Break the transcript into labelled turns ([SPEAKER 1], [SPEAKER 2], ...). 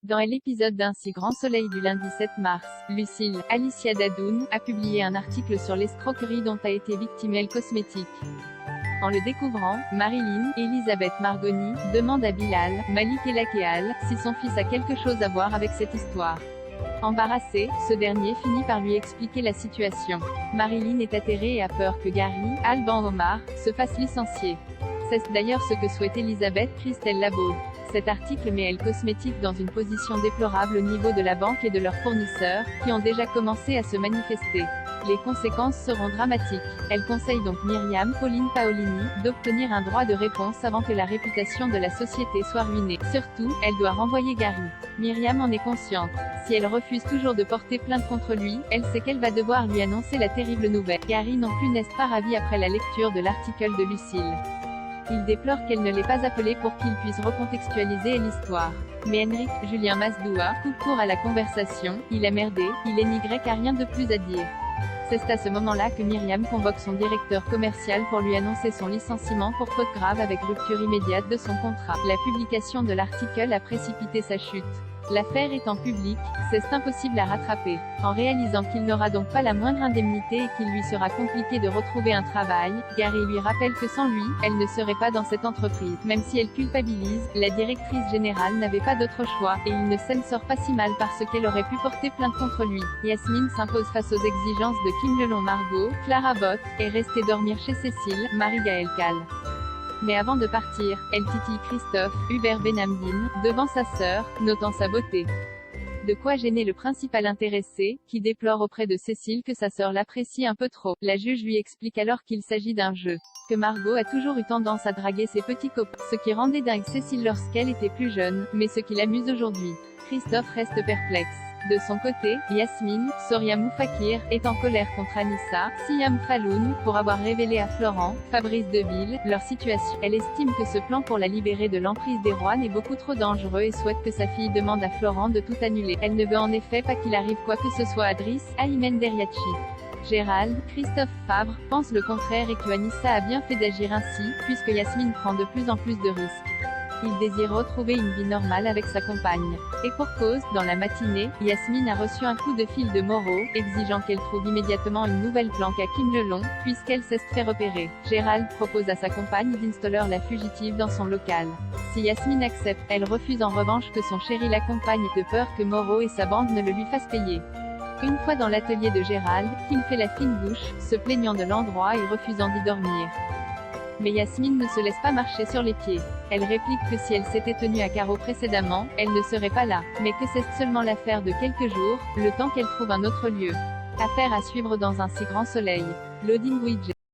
[SPEAKER 1] Dans l'épisode d'Un si grand soleil du lundi 7 mars, Lucille, Alicia Dadoun, a publié un article sur l'escroquerie dont a été victime Elle Cosmétique. En le découvrant, Marilyn, Elisabeth Margoni, demande à Bilal, Malik Elakeal, si son fils a quelque chose à voir avec cette histoire. Embarrassé, ce dernier finit par lui expliquer la situation. Marilyn est atterrée et a peur que Gary, Alban Omar, se fasse licencier. C'est d'ailleurs ce que souhaite Elisabeth Christelle Labaude. Cet article met Elle Cosmétique dans une position déplorable au niveau de la banque et de leurs fournisseurs, qui ont déjà commencé à se manifester. Les conséquences seront dramatiques. Elle conseille donc Myriam Pauline Paolini d'obtenir un droit de réponse avant que la réputation de la société soit ruinée. Surtout, elle doit renvoyer Gary. Myriam en est consciente. Si elle refuse toujours de porter plainte contre lui, elle sait qu'elle va devoir lui annoncer la terrible nouvelle. Gary non plus n'est pas ravi après la lecture de l'article de Lucille. Il déplore qu'elle ne l'ait pas appelé pour qu'il puisse recontextualiser l'histoire. Mais Henrik, Julien Masdoua, coupe court à la conversation, il a merdé, il est Y, a rien de plus à dire. C'est à ce moment-là que Myriam convoque son directeur commercial pour lui annoncer son licenciement pour faute grave avec rupture immédiate de son contrat. La publication de l'article a précipité sa chute. L'affaire étant publique, c'est impossible à rattraper. En réalisant qu'il n'aura donc pas la moindre indemnité et qu'il lui sera compliqué de retrouver un travail, Gary lui rappelle que sans lui, elle ne serait pas dans cette entreprise. Même si elle culpabilise, la directrice générale n'avait pas d'autre choix, et il ne s'en sort pas si mal parce qu'elle aurait pu porter plainte contre lui. Yasmine s'impose face aux exigences de Kim Lelon Margot, Clara Botte, et rester dormir chez Cécile, Marie-Gaëlle Cal. Mais avant de partir, elle titille Christophe, Hubert Benhamdine, devant sa sœur, notant sa beauté. De quoi gêner le principal intéressé, qui déplore auprès de Cécile que sa sœur l'apprécie un peu trop. La juge lui explique alors qu'il s'agit d'un jeu. Que Margot a toujours eu tendance à draguer ses petits copains, ce qui rendait dingue Cécile lorsqu'elle était plus jeune, mais ce qui l'amuse aujourd'hui. Christophe reste perplexe. De son côté, Yasmine, Soria Moufakir, est en colère contre Anissa, Siam Falloun, pour avoir révélé à Florent, Fabrice Deville, leur situation. Elle estime que ce plan pour la libérer de l'emprise des rois est beaucoup trop dangereux et souhaite que sa fille demande à Florent de tout annuler. Elle ne veut en effet pas qu'il arrive quoi que ce soit à Driss, Aymen Deriachi. Gérald, Christophe Fabre, pense le contraire et que Anissa a bien fait d'agir ainsi, puisque Yasmine prend de plus en plus de risques. Il désire retrouver une vie normale avec sa compagne. Et pour cause, dans la matinée, Yasmine a reçu un coup de fil de Moreau, exigeant qu'elle trouve immédiatement une nouvelle planque à Kim Lelon, puisqu'elle s'est fait repérer. Gérald propose à sa compagne d'installer la fugitive dans son local. Si Yasmine accepte, elle refuse en revanche que son chéri l'accompagne, de peur que Moreau et sa bande ne le lui fassent payer. Une fois dans l'atelier de Gérald, Kim fait la fine bouche, se plaignant de l'endroit et refusant d'y dormir. Mais Yasmine ne se laisse pas marcher sur les pieds. Elle réplique que si elle s'était tenue à carreau précédemment, elle ne serait pas là, mais que c'est seulement l'affaire de quelques jours, le temps qu'elle trouve un autre lieu. Affaire à suivre dans Un si grand soleil. Loading widget.